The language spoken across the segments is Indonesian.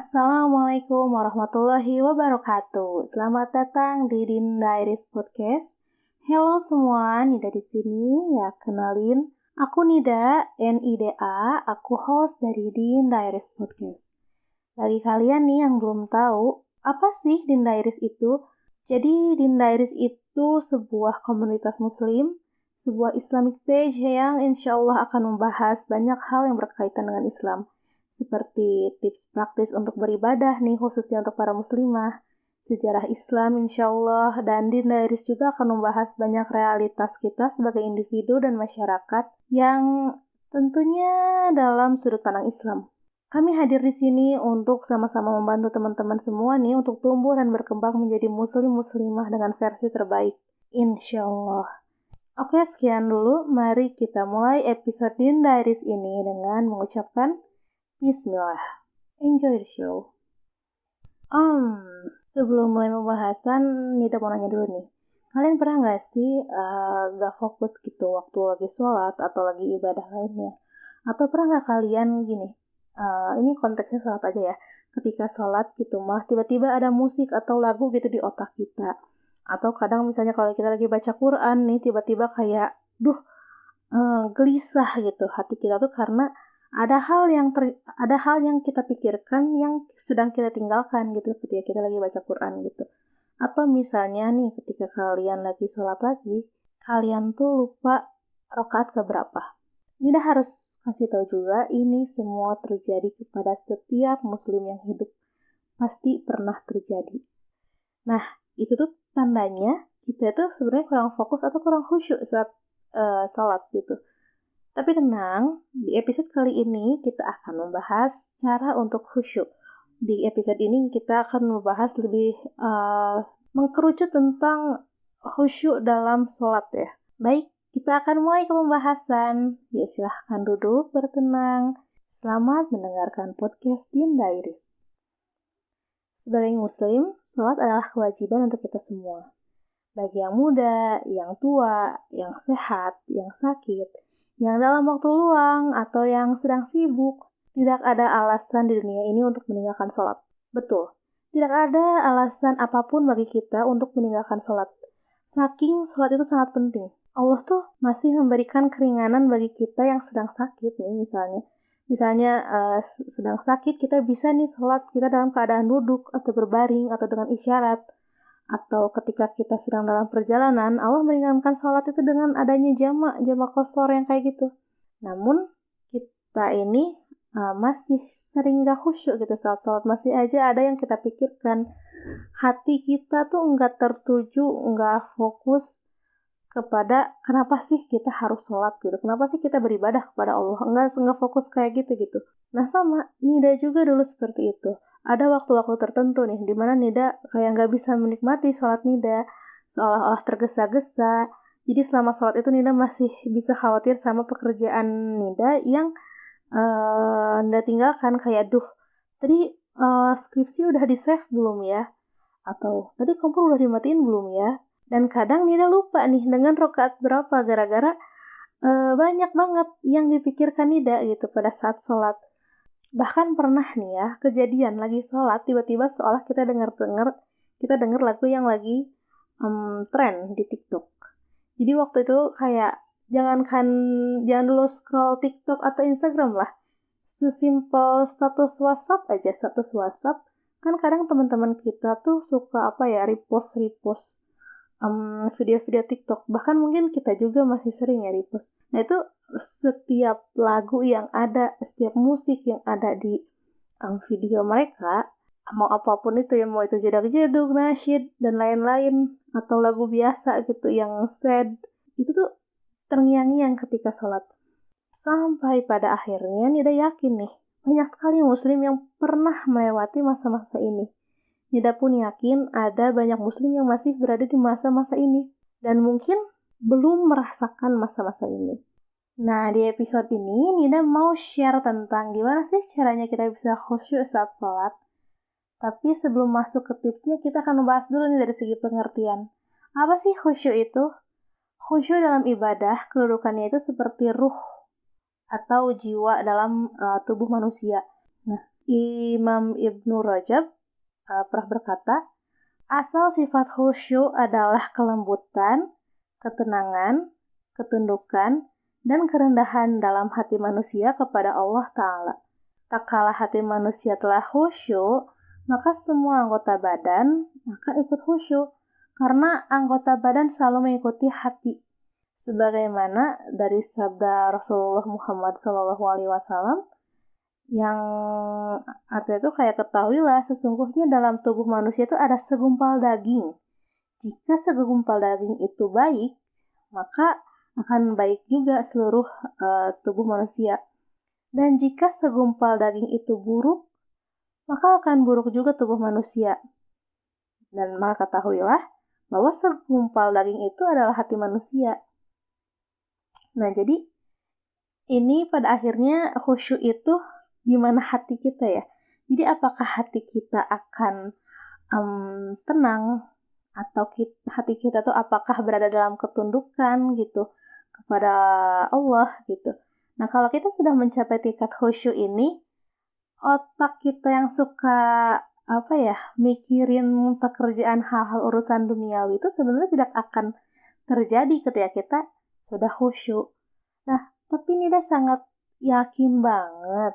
Assalamualaikum warahmatullahi wabarakatuh. Selamat datang di Din Diaries Podcast. Halo semua, Nida di sini. Ya, kenalin, aku Nida, NIDA. Aku host dari Din Diaries Podcast. Bagi kalian nih yang belum tahu, apa sih Din Diaries itu? Jadi Din Diaries itu sebuah komunitas muslim, sebuah Islamic page yang insya Allah akan membahas banyak hal yang berkaitan dengan Islam. Seperti tips praktis untuk beribadah nih, khususnya untuk para muslimah, sejarah Islam insya Allah, dan Din Diaries juga akan membahas banyak realitas kita sebagai individu dan masyarakat yang tentunya dalam sudut pandang Islam. Kami hadir di sini untuk sama-sama membantu teman-teman semua nih untuk tumbuh dan berkembang menjadi muslim-muslimah dengan versi terbaik, insya Allah. Oke, sekian dulu. Mari kita mulai episode Din Diaries ini dengan mengucapkan Bismillah. Enjoy the show. Sebelum mulai pembahasan, Nida mau nanya dulu nih. Kalian pernah gak sih gak fokus gitu waktu lagi sholat atau lagi ibadah lainnya? Atau pernah gak kalian gini, ini konteksnya sholat aja ya, ketika sholat gitu mah tiba-tiba ada musik atau lagu gitu di otak kita. Atau kadang misalnya kalau kita lagi baca Quran nih, tiba-tiba kayak, gelisah gitu hati kita tuh karena ada hal yang kita pikirkan yang sedang kita tinggalkan gitu ketika kita lagi baca Quran gitu. Atau misalnya nih ketika kalian lagi sholat lagi, kalian tuh lupa rakaat keberapa. Nida harus kasih tahu juga, ini semua terjadi kepada setiap muslim yang hidup. Pasti pernah terjadi. Nah, itu tuh tandanya kita tuh sebenarnya kurang fokus atau kurang khusyuk saat sholat gitu. Tapi tenang, di episode kali ini kita akan membahas cara untuk khusyuk. Di episode ini kita akan membahas lebih mengkerucut tentang khusyuk dalam sholat ya. Baik, kita akan mulai ke pembahasan. Ya, silahkan duduk, bertenang. Selamat mendengarkan podcast Din Diaries. Sebagai muslim, sholat adalah kewajiban untuk kita semua. Bagi yang muda, yang tua, yang sehat, yang sakit, yang dalam waktu luang, atau yang sedang sibuk, tidak ada alasan di dunia ini untuk meninggalkan sholat. Betul, tidak ada alasan apapun bagi kita untuk meninggalkan sholat. Saking sholat itu sangat penting. Allah tuh masih memberikan keringanan bagi kita yang sedang sakit nih misalnya. Misalnya sedang sakit, kita bisa nih sholat kita dalam keadaan duduk atau berbaring atau dengan isyarat. Atau ketika kita sedang dalam perjalanan, Allah meringankan sholat itu dengan adanya jamak qashar yang kayak gitu. Namun kita ini masih sering gak khusyuk gitu saat sholat. Masih aja ada yang kita pikirkan. Hati kita tuh gak tertuju, gak fokus kepada kenapa sih kita harus sholat gitu. Kenapa sih kita beribadah kepada Allah. Enggak fokus kayak gitu. Nah sama, Nida juga dulu seperti itu. Ada waktu-waktu tertentu nih, dimana Nida kayak gak bisa menikmati sholat Nida, seolah-olah tergesa-gesa. Jadi selama sholat itu Nida masih bisa khawatir sama pekerjaan Nida yang Nida tinggalkan, kayak tadi skripsi udah di-save belum ya? Atau tadi kompor udah dimatiin belum ya? Dan kadang Nida lupa nih dengan rakaat berapa, gara-gara banyak banget yang dipikirkan Nida gitu pada saat sholat. Bahkan pernah nih ya, kejadian lagi sholat, tiba-tiba seolah kita dengar lagu yang lagi tren di TikTok. Jadi waktu itu kayak, jangan dulu scroll TikTok atau Instagram lah. Sesimpel status WhatsApp aja, status WhatsApp. Kan kadang teman-teman kita tuh suka repost video-video TikTok. Bahkan mungkin kita juga masih sering ya repost. Nah itu setiap lagu yang ada, setiap musik yang ada di video mereka, mau apapun itu ya, mau itu jedag-jedug, nasyid, dan lain-lain, atau lagu biasa gitu yang sad, itu tuh terngiang-ngiang ketika sholat. Sampai pada akhirnya Nida yakin nih, banyak sekali muslim yang pernah melewati masa-masa ini. Nida pun yakin ada banyak muslim yang masih berada di masa-masa ini, dan mungkin belum merasakan masa-masa ini. Nah, di episode ini Nida mau share tentang gimana sih caranya kita bisa khusyuk saat sholat. Tapi sebelum masuk ke tipsnya, kita akan membahas dulu nih dari segi pengertian. Apa sih khusyuk itu? Khusyuk dalam ibadah, kedudukannya itu seperti ruh atau jiwa dalam tubuh manusia. Nah, Imam Ibnu Rajab pernah berkata, asal sifat khusyuk adalah kelembutan, ketenangan, ketundukan, dan kerendahan dalam hati manusia kepada Allah Ta'ala. Tak kala hati manusia telah khusyuk, maka semua anggota badan akan ikut khusyuk, karena anggota badan selalu mengikuti hati. Sebagaimana dari sabda Rasulullah Muhammad SAW, yang artinya itu kayak ketahuilah sesungguhnya dalam tubuh manusia itu ada segumpal daging. Jika segumpal daging itu baik, maka akan baik juga seluruh tubuh manusia. Dan jika segumpal daging itu buruk, maka akan buruk juga tubuh manusia. Dan maka ketahuilah bahwa segumpal daging itu adalah hati manusia. Nah, jadi ini pada akhirnya khusyuk itu gimana hati kita ya. Jadi apakah hati kita akan tenang, atau hati kita tuh apakah berada dalam ketundukan gitu kepada Allah gitu. Nah, kalau kita sudah mencapai tingkat khusyuk ini, otak kita yang suka mikirin pekerjaan hal-hal urusan duniawi itu sebenarnya tidak akan terjadi ketika kita sudah khusyuk. Nah, tapi Nida sangat yakin banget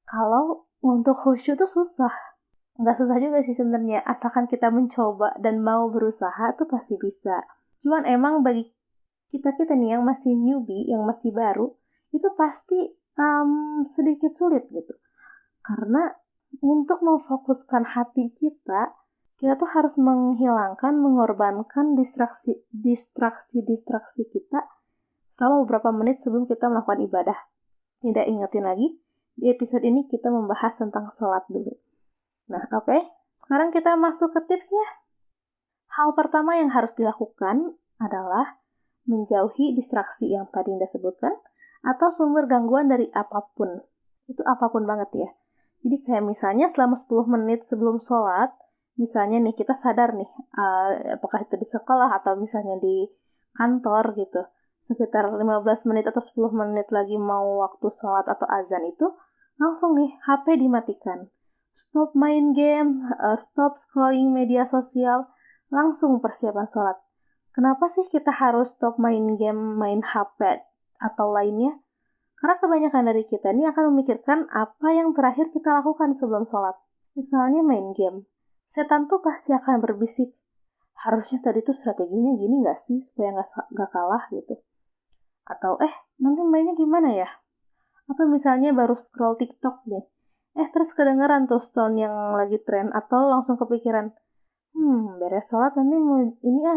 kalau untuk khusyuk itu susah. Nggak susah juga sih sebenarnya, asalkan kita mencoba dan mau berusaha tuh pasti bisa. Cuman emang bagi kita nih yang masih newbie, yang masih baru, itu pasti sedikit sulit gitu. Karena untuk memfokuskan hati kita tuh harus menghilangkan, mengorbankan distraksi kita selama beberapa menit sebelum kita melakukan ibadah. Tidak ingetin lagi, di episode ini kita membahas tentang sholat dulu. Nah, oke. Sekarang kita masuk ke tipsnya. Hal pertama yang harus dilakukan adalah menjauhi distraksi yang tadi Anda sebutkan, atau sumber gangguan dari apapun. Itu apapun banget ya. Jadi kayak misalnya selama 10 menit sebelum sholat, misalnya nih kita sadar nih, apakah itu di sekolah atau misalnya di kantor gitu, sekitar 15 menit atau 10 menit lagi mau waktu sholat atau azan itu, langsung nih HP dimatikan. Stop main game, stop scrolling media sosial, langsung persiapan sholat. Kenapa sih kita harus stop main game, main HP, atau lainnya? Karena kebanyakan dari kita ini akan memikirkan apa yang terakhir kita lakukan sebelum sholat. Misalnya main game. Setan tuh pasti akan berbisik, harusnya tadi tuh strateginya gini gak sih supaya gak kalah gitu. Atau nanti mainnya gimana ya? Atau misalnya baru scroll TikTok deh. Terus kedengeran tuh sound yang lagi tren, atau langsung kepikiran, beres sholat nanti mau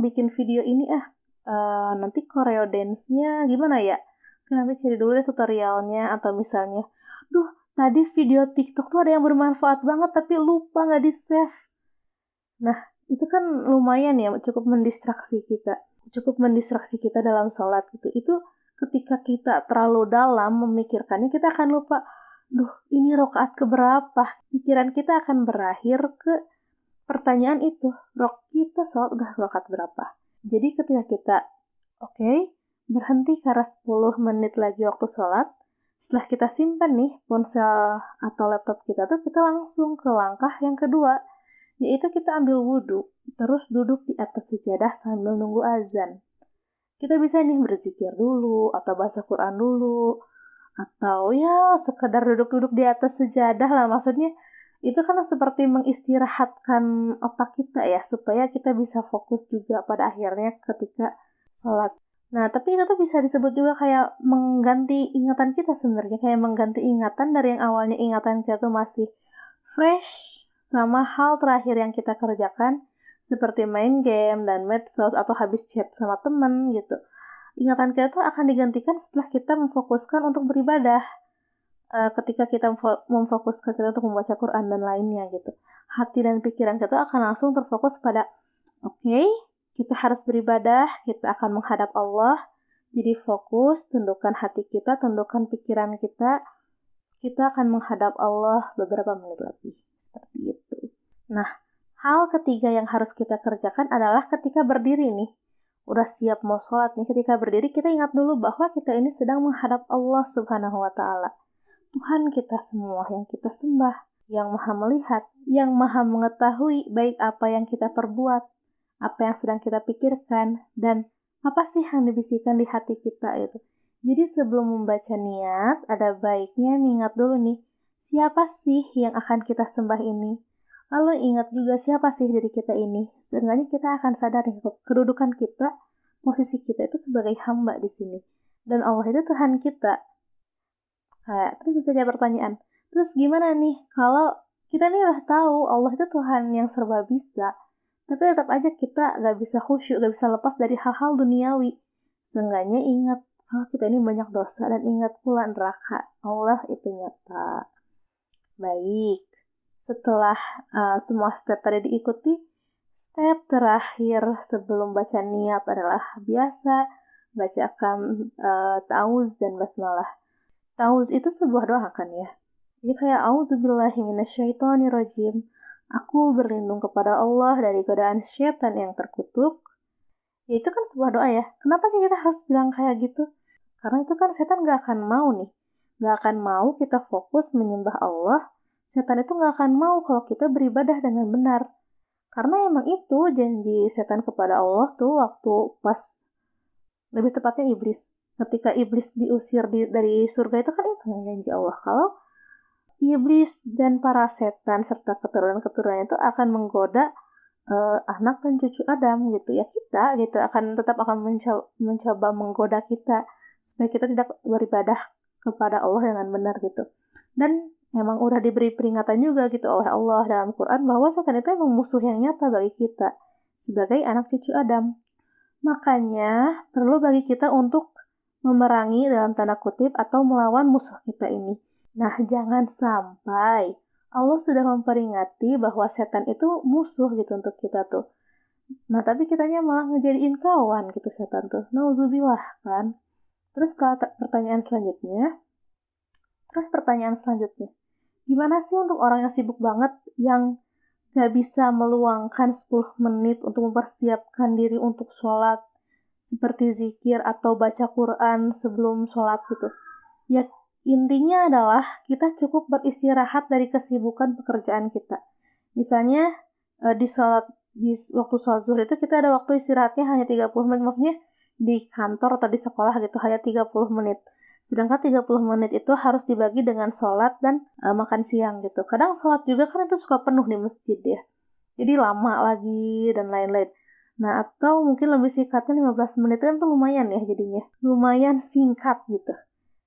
bikin video ini nanti choreo dance-nya gimana ya? Nanti cari dulu deh tutorialnya. Atau misalnya, tadi video TikTok tuh ada yang bermanfaat banget tapi lupa gak di-save. Nah, itu kan lumayan ya, cukup mendistraksi kita dalam sholat gitu. Itu ketika kita terlalu dalam memikirkannya, kita akan lupa, ini rakaat keberapa? Pikiran kita akan berakhir ke pertanyaan itu, kita sholat udah rakaat berapa? Jadi ketika kita, berhenti karena 10 menit lagi waktu sholat, setelah kita simpan nih ponsel atau laptop kita tuh, kita langsung ke langkah yang kedua, yaitu kita ambil wudhu, terus duduk di atas sejadah sambil nunggu azan. Kita bisa nih berzikir dulu, atau baca Quran dulu, atau ya sekedar duduk-duduk di atas sejadah lah. Maksudnya itu kan seperti mengistirahatkan otak kita ya, supaya kita bisa fokus juga pada akhirnya ketika sholat. Nah, tapi itu tuh bisa disebut juga kayak mengganti ingatan kita sebenarnya, kayak mengganti ingatan dari yang awalnya ingatan kita tuh masih fresh sama hal terakhir yang kita kerjakan, seperti main game dan medsos atau habis chat sama temen gitu. Ingatan kita tuh akan digantikan setelah kita memfokuskan untuk beribadah. Ketika kita memfokuskan kita untuk membaca Quran dan lainnya gitu, hati dan pikiran kita akan langsung terfokus pada kita harus beribadah, kita akan menghadap Allah. Jadi fokus, tundukkan hati kita, tundukkan pikiran kita akan menghadap Allah beberapa menit lagi, seperti itu. Nah, hal ketiga yang harus kita kerjakan adalah ketika berdiri nih, udah siap mau sholat nih, ketika berdiri kita ingat dulu bahwa kita ini sedang menghadap Allah Subhanahu wa Ta'ala. Tuhan kita semua yang kita sembah, yang maha melihat, yang maha mengetahui baik apa yang kita perbuat, apa yang sedang kita pikirkan, dan apa sih yang dibisikkan di hati kita itu. Jadi sebelum membaca niat, ada baiknya mengingat dulu nih, siapa sih yang akan kita sembah ini? Lalu ingat juga siapa sih diri kita ini. Seenggaknya kita akan sadar nih, kedudukan kita, posisi kita itu sebagai hamba di sini. Dan Allah itu Tuhan kita. Terus bisa jadi pertanyaan, terus gimana nih kalau kita nih udah tahu Allah itu Tuhan yang serba bisa, tapi tetap aja kita gak bisa khusyuk, gak bisa lepas dari hal-hal duniawi. Seenggaknya ingat kalau kita ini banyak dosa dan ingat pula neraka. Allah itu nyata. Baik, setelah semua step tadi diikuti, step terakhir sebelum baca niat adalah biasa bacakan ta'awuz dan basmalah. Ta'awuz itu sebuah doa kan ya. Jadi kayak auzubillahi minasyaitonirrajim. Aku berlindung kepada Allah dari godaan syaitan yang terkutuk. Ya itu kan sebuah doa ya. Kenapa sih kita harus bilang kayak gitu? Karena itu kan setan gak akan mau nih. Gak akan mau kita fokus menyembah Allah. Setan itu gak akan mau kalau kita beribadah dengan benar. Karena emang itu janji setan kepada Allah tuh waktu pas, lebih tepatnya iblis. Ketika iblis diusir dari surga itu kan itu yang janji Allah. Kalau iblis dan para setan serta keturunan-keturunannya itu akan menggoda anak dan cucu Adam gitu ya, kita gitu tetap akan mencoba menggoda kita supaya kita tidak beribadah kepada Allah dengan benar gitu. Dan emang udah diberi peringatan juga gitu oleh Allah dalam Quran bahwa setan itu emang musuh yang nyata bagi kita sebagai anak cucu Adam. Makanya perlu bagi kita untuk memerangi dalam tanda kutip atau melawan musuh kita ini. Nah, jangan sampai Allah sudah memperingati bahwa setan itu musuh gitu untuk kita tuh. Nah, tapi kitanya malah ngejadiin kawan gitu setan tuh. Nauzubillah kan. Terus pertanyaan selanjutnya. Gimana sih untuk orang yang sibuk banget yang gak bisa meluangkan 10 menit untuk mempersiapkan diri untuk sholat, seperti zikir atau baca Quran sebelum sholat gitu. Ya, intinya adalah kita cukup beristirahat dari kesibukan pekerjaan kita. Misalnya di waktu sholat zuhur itu kita ada waktu istirahatnya hanya 30 menit. Maksudnya di kantor atau di sekolah gitu hanya 30 menit. Sedangkan 30 menit itu harus dibagi dengan sholat dan makan siang gitu. Kadang sholat juga kan itu suka penuh di masjid ya. Jadi lama lagi dan lain-lain. Nah, atau mungkin lebih singkatnya 15 menit kan tuh lumayan ya jadinya. Lumayan singkat gitu.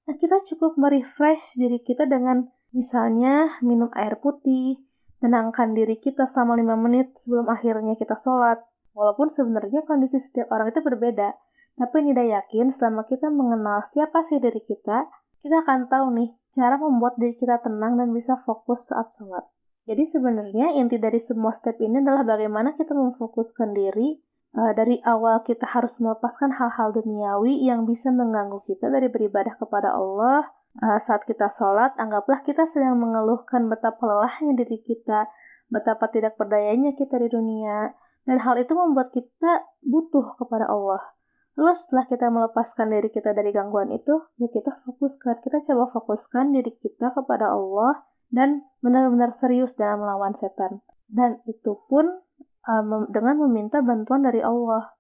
Nah, kita cukup merefresh diri kita dengan misalnya minum air putih, tenangkan diri kita selama 5 menit sebelum akhirnya kita sholat. Walaupun sebenarnya kondisi setiap orang itu berbeda. Tapi Nida yakin selama kita mengenal siapa sih diri kita akan tahu nih cara membuat diri kita tenang dan bisa fokus saat sholat. Jadi sebenarnya inti dari semua step ini adalah bagaimana kita memfokuskan diri. Dari awal kita harus melepaskan hal-hal duniawi yang bisa mengganggu kita dari beribadah kepada Allah. Saat kita sholat, anggaplah kita sedang mengeluhkan betapa lelahnya diri kita, betapa tidak berdayanya kita di dunia, dan hal itu membuat kita butuh kepada Allah. Lalu setelah kita melepaskan diri kita dari gangguan itu, ya kita coba fokuskan diri kita kepada Allah, dan benar-benar serius dalam melawan setan. Dan itu pun dengan meminta bantuan dari Allah.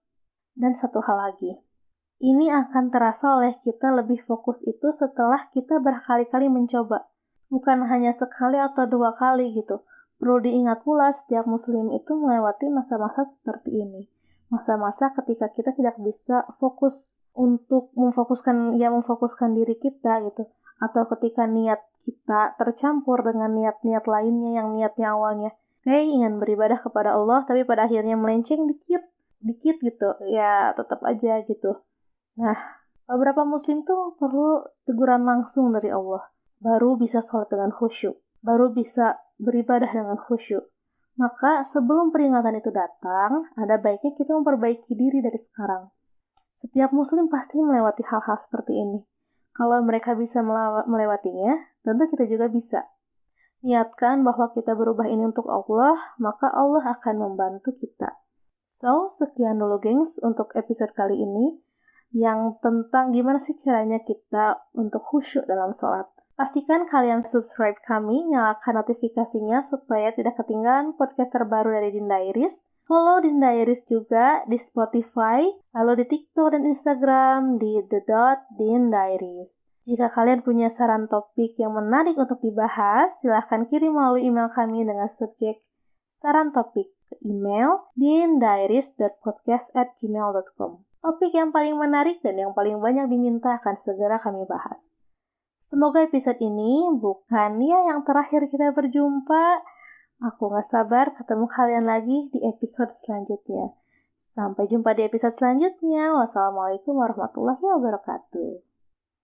Dan satu hal lagi, ini akan terasa oleh kita lebih fokus itu setelah kita berkali-kali mencoba. Bukan hanya sekali atau 2 kali gitu. Perlu diingat pula setiap muslim itu melewati masa-masa seperti ini. Masa-masa ketika kita tidak bisa fokus untuk memfokuskan diri kita gitu. Atau ketika niat kita tercampur dengan niat-niat lainnya yang niatnya awalnya kayak ingin beribadah kepada Allah tapi pada akhirnya melenceng dikit gitu. Ya tetap aja gitu. Nah, beberapa muslim tuh perlu teguran langsung dari Allah. Baru bisa sholat dengan khusyuk. Baru bisa beribadah dengan khusyuk. Maka sebelum peringatan itu datang, ada baiknya kita memperbaiki diri dari sekarang. Setiap muslim pasti melewati hal-hal seperti ini. Kalau mereka bisa melewatinya, tentu kita juga bisa. Niatkan bahwa kita berubah ini untuk Allah, maka Allah akan membantu kita. So, sekian dulu gengs untuk episode kali ini, yang tentang gimana sih caranya kita untuk khusyuk dalam sholat. Pastikan kalian subscribe kami, nyalakan notifikasinya supaya tidak ketinggalan podcast terbaru dari Din Diaries. Follow Din Diaries juga di Spotify, lalu di TikTok dan Instagram di @the.dindiaries. Jika kalian punya saran topik yang menarik untuk dibahas, silahkan kirim melalui email kami dengan subjek saran topik ke email dindiaries.podcast@gmail.com. Topik yang paling menarik dan yang paling banyak diminta akan segera kami bahas. Semoga episode ini bukan yang terakhir kita berjumpa. Aku gak sabar ketemu kalian lagi di episode selanjutnya. Sampai jumpa di episode selanjutnya. Wassalamualaikum warahmatullahi wabarakatuh.